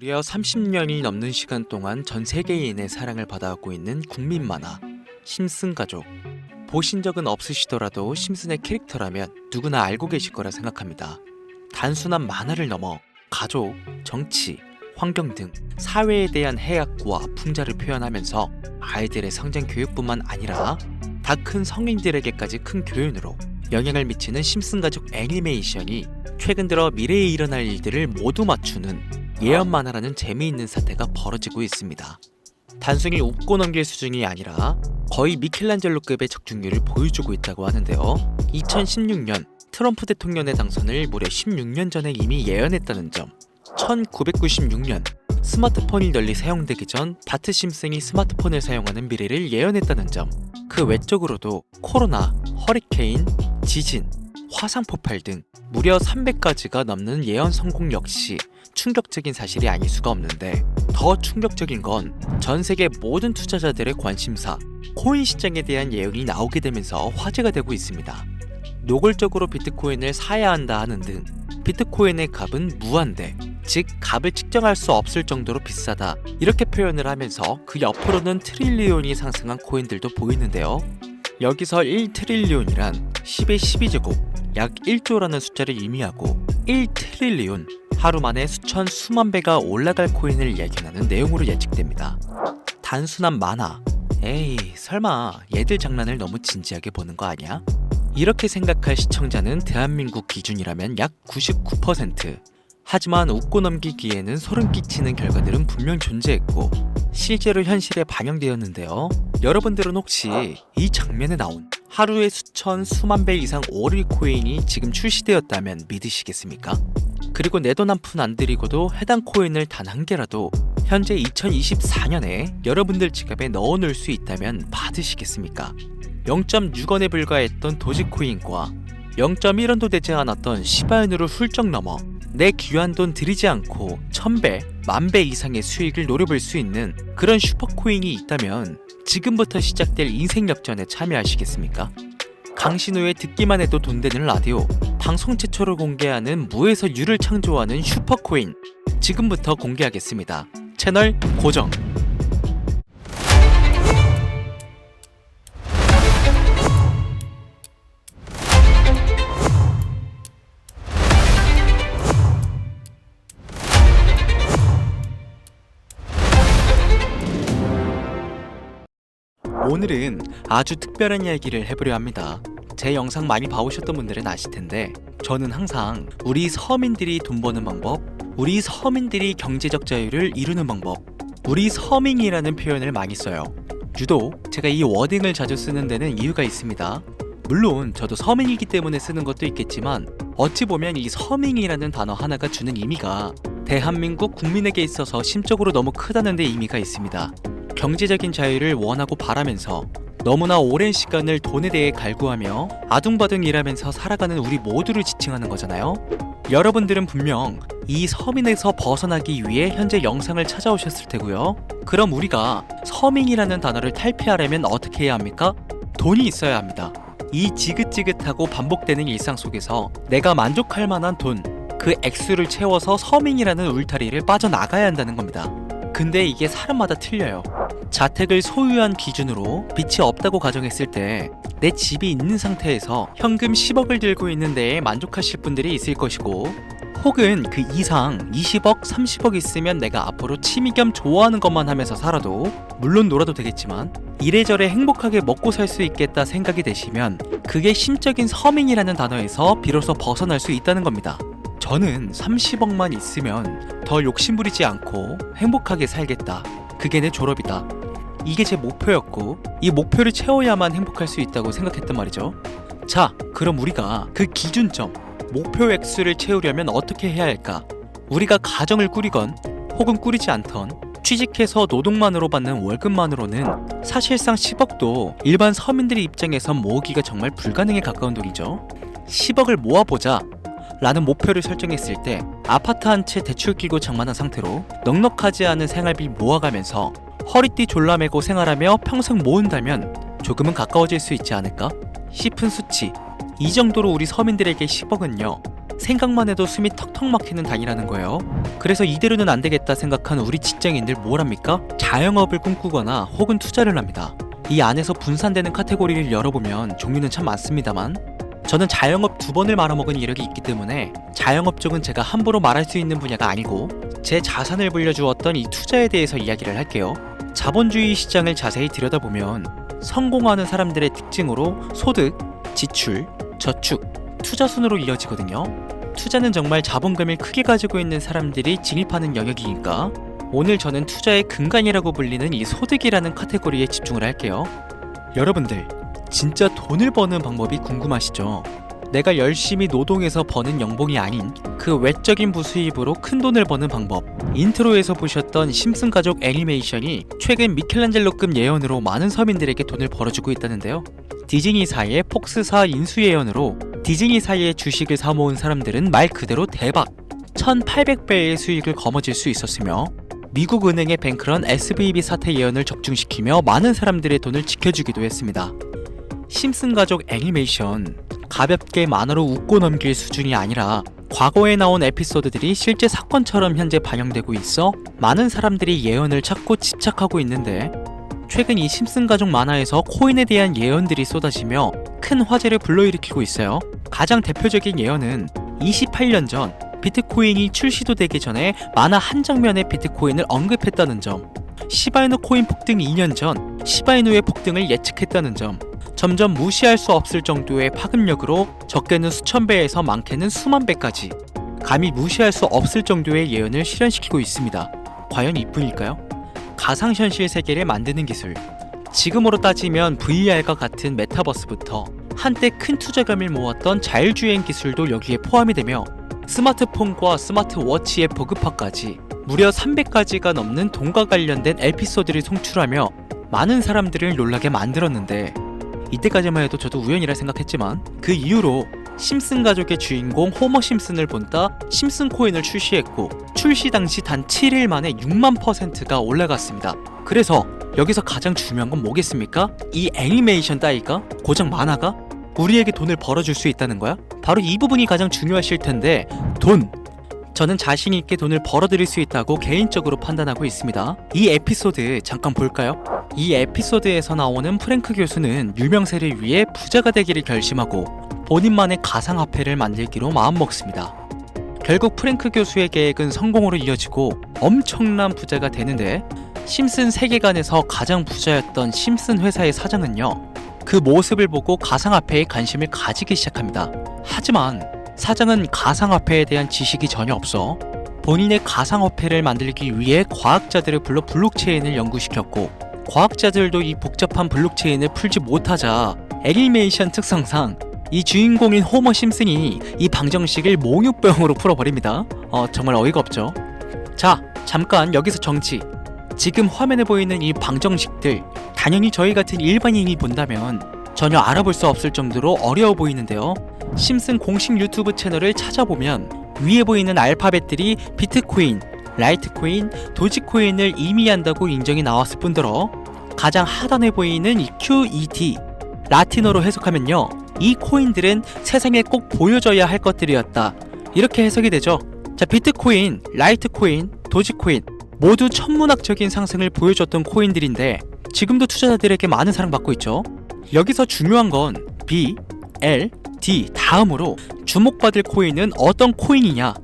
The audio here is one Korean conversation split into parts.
무려 30년이 넘는 시간 동안 전 세계인의 사랑을 받아오고 있는 국민 만화 심슨 가족. 보신 적은 없으시더라도 심슨의 캐릭터라면 누구나 알고 계실 거라 생각합니다. 단순한 만화를 넘어 가족, 정치, 환경 등 사회에 대한 해악과 풍자를 표현하면서 아이들의 성장 교육뿐만 아니라 다 큰 성인들에게까지 큰 교훈으로 영향을 미치는 심슨 가족 애니메이션이 최근 들어 미래에 일어날 일들을 모두 맞추는 예언 만화라는 재미있는 사태가 벌어지고 있습니다. 단순히 웃고 넘길 수준이 아니라 거의 미켈란젤로급의 적중률을 보여주고 있다고 하는데요. 2016년 트럼프 대통령의 당선을 무려 16년 전에 이미 예언했다는 점, 1996년 스마트폰이 널리 사용되기 전 바트 심슨이 스마트폰을 사용하는 미래를 예언했다는 점, 그 외적으로도 코로나, 허리케인, 지진, 화산 폭발 등 무려 300가지가 넘는 예언 성공 역시 충격적인 사실이 아닐 수가 없는데, 더 충격적인 건 전 세계 모든 투자자들의 관심사, 코인 시장에 대한 예언이 나오게 되면서 화제가 되고 있습니다. 노골적으로 비트코인을 사야 한다 하는 등 비트코인의 값은 무한대, 즉 값을 측정할 수 없을 정도로 비싸다, 이렇게 표현을 하면서 그 옆으로는 트릴리온이 상승한 코인들도 보이는데요. 여기서 1트릴리온이란 10의 12제곱, 약 1조라는 숫자를 의미하고 1트릴리온, 하루 만에 수천 수만 배가 올라갈 코인을 예견하는 내용으로 예측됩니다. 단순한 만화, 에이 설마 얘들 장난을 너무 진지하게 보는 거 아니야? 이렇게 생각할 시청자는 대한민국 기준이라면 약 99%. 하지만 웃고 넘기기에는 소름 끼치는 결과들은 분명 존재했고 실제로 현실에 반영되었는데요. 여러분들은 혹시 이 장면에 나온 하루에 수천 수만 배 이상 오를 코인이 지금 출시되었다면 믿으시겠습니까? 그리고 내 돈 한 푼 안 들이고도 해당 코인을 단 한 개라도 현재 2024년에 여러분들 지갑에 넣어 놓을 수 있다면 받으시겠습니까? 0.6원에 불과했던 도지코인과 0.1원도 되지 않았던 시바인으로 훌쩍 넘어 내 귀한 돈 들이지 않고 1000배, 10,000배 이상의 수익을 노려볼 수 있는 그런 슈퍼코인이 있다면 지금부터 시작될 인생 역전에 참여하시겠습니까? 강신우의 듣기만 해도 돈 되는 라디오, 방송 최초로 공개하는 무에서 유를 창조하는 슈퍼코인, 지금부터 공개하겠습니다. 채널 고정! 오늘은 아주 특별한 이야기를 해보려 합니다. 제 영상 많이 봐오셨던 분들은 아실텐데 저는 항상 우리 서민들이 돈 버는 방법, 우리 서민들이 경제적 자유를 이루는 방법, 우리 서민이라는 표현을 많이 써요. 유독 제가 이 워딩을 자주 쓰는 데는 이유가 있습니다. 물론 저도 서민이기 때문에 쓰는 것도 있겠지만 어찌 보면 이 서민이라는 단어 하나가 주는 의미가 대한민국 국민에게 있어서 심적으로 너무 크다는 데 의미가 있습니다. 경제적인 자유를 원하고 바라면서 너무나 오랜 시간을 돈에 대해 갈구하며 아둥바둥 일하면서 살아가는 우리 모두를 지칭하는 거잖아요. 여러분들은 분명 이 서민에서 벗어나기 위해 현재 영상을 찾아오셨을 테고요. 그럼 우리가 서민이라는 단어를 탈피하려면 어떻게 해야 합니까? 돈이 있어야 합니다. 이 지긋지긋하고 반복되는 일상 속에서 내가 만족할 만한 돈, 그 액수를 채워서 서민이라는 울타리를 빠져나가야 한다는 겁니다. 근데 이게 사람마다 틀려요. 자택을 소유한 기준으로 빚이 없다고 가정했을 때 내 집이 있는 상태에서 현금 10억을 들고 있는 데에 만족하실 분들이 있을 것이고, 혹은 그 이상 20억, 30억 있으면 내가 앞으로 취미 겸 좋아하는 것만 하면서 살아도, 물론 놀아도 되겠지만 이래저래 행복하게 먹고 살 수 있겠다 생각이 되시면 그게 심적인 서민이라는 단어에서 비로소 벗어날 수 있다는 겁니다. 저는 30억만 있으면 더 욕심부리지 않고 행복하게 살겠다, 그게 내 졸업이다, 이게 제 목표였고 이 목표를 채워야만 행복할 수 있다고 생각했단 말이죠. 자, 그럼 우리가 그 기준점, 목표 액수를 채우려면 어떻게 해야 할까? 우리가 가정을 꾸리건 혹은 꾸리지 않던 취직해서 노동만으로 받는 월급만으로는 사실상 10억도 일반 서민들의 입장에선 모으기가 정말 불가능에 가까운 돈이죠. 10억을 모아보자 라는 목표를 설정했을 때 아파트 한 채 대출 끼고 장만한 상태로 넉넉하지 않은 생활비 모아가면서 허리띠 졸라매고 생활하며 평생 모은다면 조금은 가까워질 수 있지 않을까 싶은 수치. 이 정도로 우리 서민들에게 10억은요 생각만 해도 숨이 턱턱 막히는 단위라는 거예요. 그래서 이대로는 안 되겠다 생각한 우리 직장인들 뭘 합니까? 자영업을 꿈꾸거나 혹은 투자를 합니다. 이 안에서 분산되는 카테고리를 열어보면 종류는 참 많습니다만, 저는 자영업 2번을 말아먹은 이력이 있기 때문에 자영업 쪽은 제가 함부로 말할 수 있는 분야가 아니고 제 자산을 불려주었던 이 투자에 대해서 이야기를 할게요. 자본주의 시장을 자세히 들여다보면 성공하는 사람들의 특징으로 소득, 지출, 저축, 투자 순으로 이어지거든요. 투자는 정말 자본금을 크게 가지고 있는 사람들이 진입하는 영역이니까 오늘 저는 투자의 근간이라고 불리는 이 소득이라는 카테고리에 집중을 할게요. 여러분들, 진짜 돈을 버는 방법이 궁금하시죠? 내가 열심히 노동해서 버는 연봉이 아닌 그 외적인 부수입으로 큰 돈을 버는 방법. 인트로에서 보셨던 심슨 가족 애니메이션이 최근 미켈란젤로급 예언으로 많은 서민들에게 돈을 벌어주고 있다는데요. 디즈니사의 폭스사 인수 예언으로 디즈니사의 주식을 사모은 사람들은 말 그대로 대박! 1800배의 수익을 거머쥘 수 있었으며 미국 은행의 뱅크런 SVB 사태 예언을 적중시키며 많은 사람들의 돈을 지켜주기도 했습니다. 심슨 가족 애니메이션, 가볍게 만화로 웃고 넘길 수준이 아니라 과거에 나온 에피소드들이 실제 사건처럼 현재 반영되고 있어 많은 사람들이 예언을 찾고 집착하고 있는데, 최근 이 심슨 가족 만화에서 코인에 대한 예언들이 쏟아지며 큰 화제를 불러일으키고 있어요. 가장 대표적인 예언은 28년 전 비트코인이 출시도 되기 전에 만화 한 장면에 비트코인을 언급했다는 점, 시바이누 코인 폭등 2년 전 시바이누의 폭등을 예측했다는 점, 점점 무시할 수 없을 정도의 파급력으로 적게는 수천 배에서 많게는 수만 배까지 감히 무시할 수 없을 정도의 예언을 실현시키고 있습니다. 과연 이뿐일까요? 가상현실 세계를 만드는 기술, 지금으로 따지면 VR과 같은 메타버스부터 한때 큰 투자금을 모았던 자율주행 기술도 여기에 포함이 되며 스마트폰과 스마트워치의 보급화까지 무려 300가지가 넘는 돈과 관련된 에피소드를 송출하며 많은 사람들을 놀라게 만들었는데, 이때까지만 해도 저도 우연이라 생각했지만 그 이후로 심슨 가족의 주인공 호머 심슨을 본따 심슨 코인을 출시했고 출시 당시 단 7일 만에 6만%가 올라갔습니다. 그래서 여기서 가장 중요한 건 뭐겠습니까? 이 애니메이션 따위가, 고작 만화가 우리에게 돈을 벌어줄 수 있다는 거야? 바로 이 부분이 가장 중요하실 텐데, 돈! 저는 자신 있게 돈을 벌어들일 수 있다고 개인적으로 판단하고 있습니다. 이 에피소드 잠깐 볼까요? 이 에피소드에서 나오는 프랭크 교수는 유명세를 위해 부자가 되기를 결심하고 본인만의 가상화폐를 만들기로 마음먹습니다. 결국 프랭크 교수의 계획은 성공으로 이어지고 엄청난 부자가 되는데, 심슨 세계관에서 가장 부자였던 심슨 회사의 사장은요, 그 모습을 보고 가상화폐에 관심을 가지기 시작합니다. 하지만 사장은 가상화폐에 대한 지식이 전혀 없어 본인의 가상화폐를 만들기 위해 과학자들을 불러 블록체인을 연구시켰고, 과학자들도 이 복잡한 블록체인을 풀지 못하자 애니메이션 특성상 이 주인공인 호머 심슨이 이 방정식을 몽유병으로 풀어버립니다. 정말 어이가 없죠. 자, 잠깐 여기서 정치. 지금 화면에 보이는 이 방정식들, 당연히 저희 같은 일반인이 본다면 전혀 알아볼 수 없을 정도로 어려워 보이는데요. 심슨 공식 유튜브 채널을 찾아보면 위에 보이는 알파벳들이 비트코인, 라이트코인, 도지코인을 의미한다고 인정이 나왔을 뿐더러 가장 하단에 보이는 이 QET, 라틴어로 해석하면요, 이 코인들은 세상에 꼭 보여줘야 할 것들이었다, 이렇게 해석이 되죠. 자, 비트코인, 라이트코인, 도지코인 모두 천문학적인 상승을 보여줬던 코인들인데 지금도 투자자들에게 많은 사랑받고 있죠. 여기서 중요한 건 B, L, D 다음으로 주목받을 코인은 어떤 코인이냐,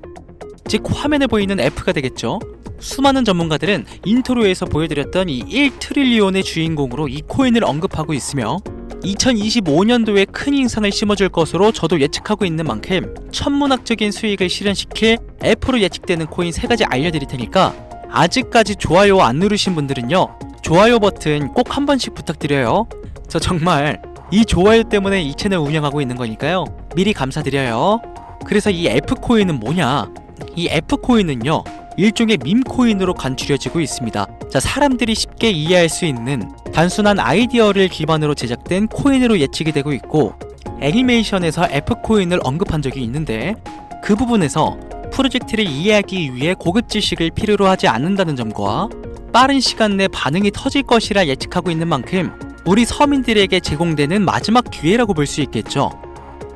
즉 화면에 보이는 F가 되겠죠. 수많은 전문가들은 인트로에서 보여드렸던 이 1트릴리온의 주인공으로 이 코인을 언급하고 있으며 2025년도에 큰 인상을 심어줄 것으로 저도 예측하고 있는 만큼 천문학적인 수익을 실현시킬 F로 예측되는 코인 3가지 알려드릴 테니까 아직까지 좋아요 안 누르신 분들은요, 좋아요 버튼 꼭 한 번씩 부탁드려요. 저 정말 이 좋아요 때문에 이 채널 운영하고 있는 거니까요, 미리 감사드려요. 그래서 이 F코인은 뭐냐? 이 F코인은요, 일종의 밈코인으로 간추려지고 있습니다. 자, 사람들이 쉽게 이해할 수 있는 단순한 아이디어를 기반으로 제작된 코인으로 예측이 되고 있고, 애니메이션에서 F코인을 언급한 적이 있는데 그 부분에서 프로젝트를 이해하기 위해 고급 지식을 필요로 하지 않는다는 점과 빠른 시간 내 반응이 터질 것이라 예측하고 있는 만큼 우리 서민들에게 제공되는 마지막 기회라고 볼 수 있겠죠.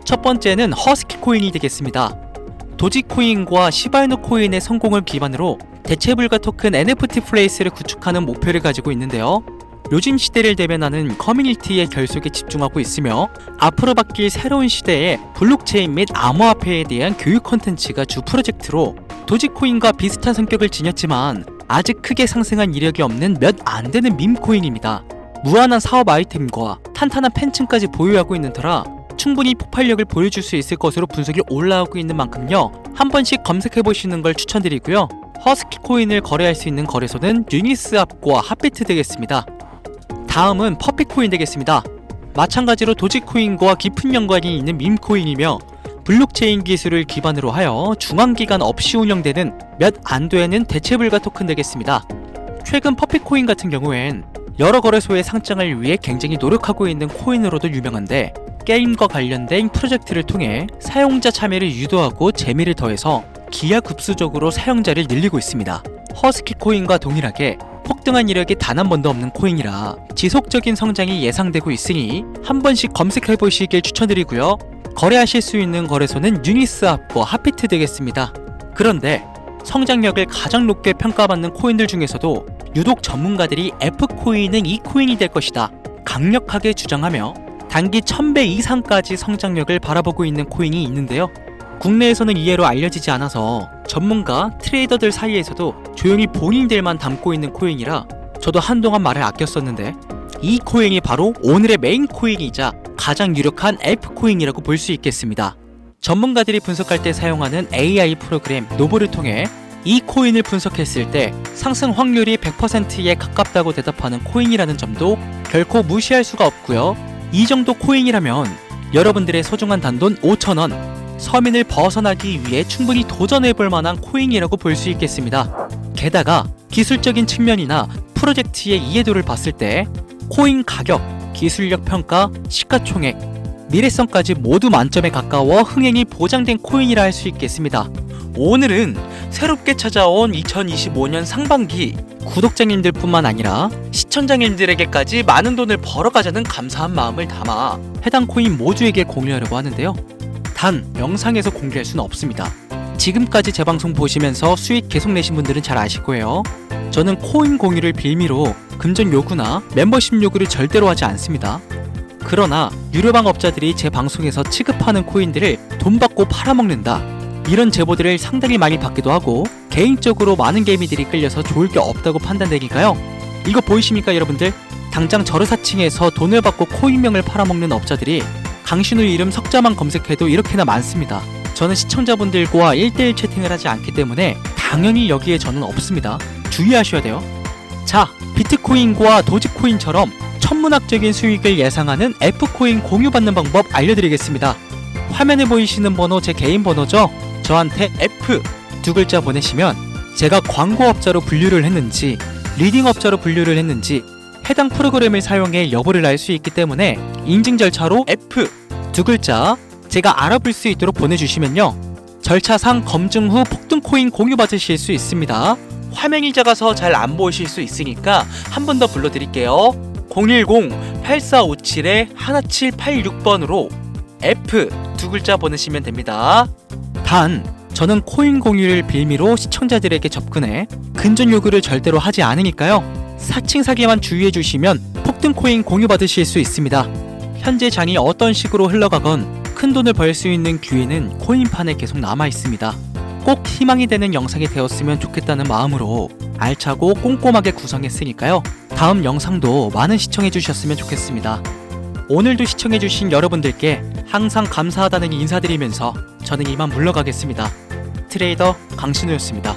첫 번째는 허스키 코인이 되겠습니다. 도지코인과 시바이누 코인의 성공을 기반으로 대체불가 토큰 NFT 플레이스를 구축하는 목표를 가지고 있는데요. 요즘 시대를 대변하는 커뮤니티의 결속에 집중하고 있으며 앞으로 바뀔 새로운 시대에 블록체인 및 암호화폐에 대한 교육 콘텐츠가 주 프로젝트로 도지코인과 비슷한 성격을 지녔지만 아직 크게 상승한 이력이 없는 몇 안 되는 밈코인입니다. 무한한 사업 아이템과 탄탄한 팬층까지 보유하고 있는 터라 충분히 폭발력을 보여줄 수 있을 것으로 분석이 올라오고 있는 만큼요, 한 번씩 검색해보시는 걸 추천드리고요. 허스키 코인을 거래할 수 있는 거래소는 유니스왑과 핫비트 되겠습니다. 다음은 퍼피코인 되겠습니다. 마찬가지로 도지코인과 깊은 연관이 있는 밈코인이며 블록체인 기술을 기반으로 하여 중앙기관 없이 운영되는 몇 안 되는 대체불가 토큰 되겠습니다. 최근 퍼피코인 같은 경우엔 여러 거래소의 상장을 위해 굉장히 노력하고 있는 코인으로도 유명한데, 게임과 관련된 프로젝트를 통해 사용자 참여를 유도하고 재미를 더해서 기하급수적으로 사용자를 늘리고 있습니다. 허스키 코인과 동일하게 폭등한 이력이 단 한 번도 없는 코인이라 지속적인 성장이 예상되고 있으니 한 번씩 검색해 보시길 추천드리고요. 거래하실 수 있는 거래소는 유니스왑과 핫비트 되겠습니다. 그런데 성장력을 가장 높게 평가받는 코인들 중에서도 유독 전문가들이 F코인은 E코인이 될 것이다 강력하게 주장하며 단기 1000배 이상까지 성장력을 바라보고 있는 코인이 있는데요. 국내에서는 이해로 알려지지 않아서 전문가, 트레이더들 사이에서도 조용히 본인들만 담고 있는 코인이라 저도 한동안 말을 아꼈었는데, 이 코인이 바로 오늘의 메인 코인이자 가장 유력한 F코인이라고 볼 수 있겠습니다. 전문가들이 분석할 때 사용하는 AI 프로그램 노보를 통해 이 코인을 분석했을 때 상승 확률이 100%에 가깝다고 대답하는 코인이라는 점도 결코 무시할 수가 없고요. 이 정도 코인이라면 여러분들의 소중한 단돈 5,000원, 서민을 벗어나기 위해 충분히 도전해볼 만한 코인이라고 볼 수 있겠습니다. 게다가 기술적인 측면이나 프로젝트의 이해도를 봤을 때 코인 가격, 기술력 평가, 시가총액, 미래성까지 모두 만점에 가까워 흥행이 보장된 코인이라 할 수 있겠습니다. 오늘은 새롭게 찾아온 2025년 상반기 구독자님들 뿐만 아니라 시청자님들에게까지 많은 돈을 벌어가자는 감사한 마음을 담아 해당 코인 모두에게 공유하려고 하는데요. 단 영상에서 공개할 수는 없습니다. 지금까지 제 방송 보시면서 수익 계속 내신 분들은 잘 아실 거예요. 저는 코인 공유를 빌미로 금전 요구나 멤버십 요구를 절대로 하지 않습니다. 그러나 유료방 업자들이 제 방송에서 취급하는 코인들을 돈 받고 팔아먹는다, 이런 제보들을 상당히 많이 받기도 하고 개인적으로 많은 개미들이 끌려서 좋을 게 없다고 판단되니까요. 이거 보이십니까 여러분들? 당장 저르사칭에서 돈을 받고 코인명을 팔아먹는 업자들이 강신우 이름 석자만 검색해도 이렇게나 많습니다. 저는 시청자분들과 1대1 채팅을 하지 않기 때문에 당연히 여기에 저는 없습니다. 주의하셔야 돼요. 자, 비트코인과 도지코인처럼 천문학적인 수익을 예상하는 F코인 공유받는 방법 알려드리겠습니다. 화면에 보이시는 번호 제 개인 번호죠? 저한테 F 두 글자 보내시면 제가 광고업자로 분류를 했는지 리딩업자로 분류를 했는지 해당 프로그램을 사용해 여부를 알 수 있기 때문에 인증 절차로 F 두 글자 제가 알아볼 수 있도록 보내주시면요, 절차상 검증 후 폭등코인 공유 받으실 수 있습니다. 화면이 작아서 잘 안 보이실 수 있으니까 한 번 더 불러드릴게요. 010-8457-1786번으로 F 두 글자 보내시면 됩니다. 단 저는 코인 공유를 빌미로 시청자들에게 접근해 근전 요구를 절대로 하지 않으니까요, 사칭 사기만 주의해 주시면 폭등 코인 공유 받으실 수 있습니다. 현재 장이 어떤 식으로 흘러가건 큰 돈을 벌 수 있는 기회는 코인판에 계속 남아 있습니다. 꼭 희망이 되는 영상이 되었으면 좋겠다는 마음으로 알차고 꼼꼼하게 구성했으니까요, 다음 영상도 많은 시청해 주셨으면 좋겠습니다. 오늘도 시청해 주신 여러분들께 항상 감사하다는 인사드리면서 저는 이만 물러가겠습니다. 트레이더 강신우였습니다.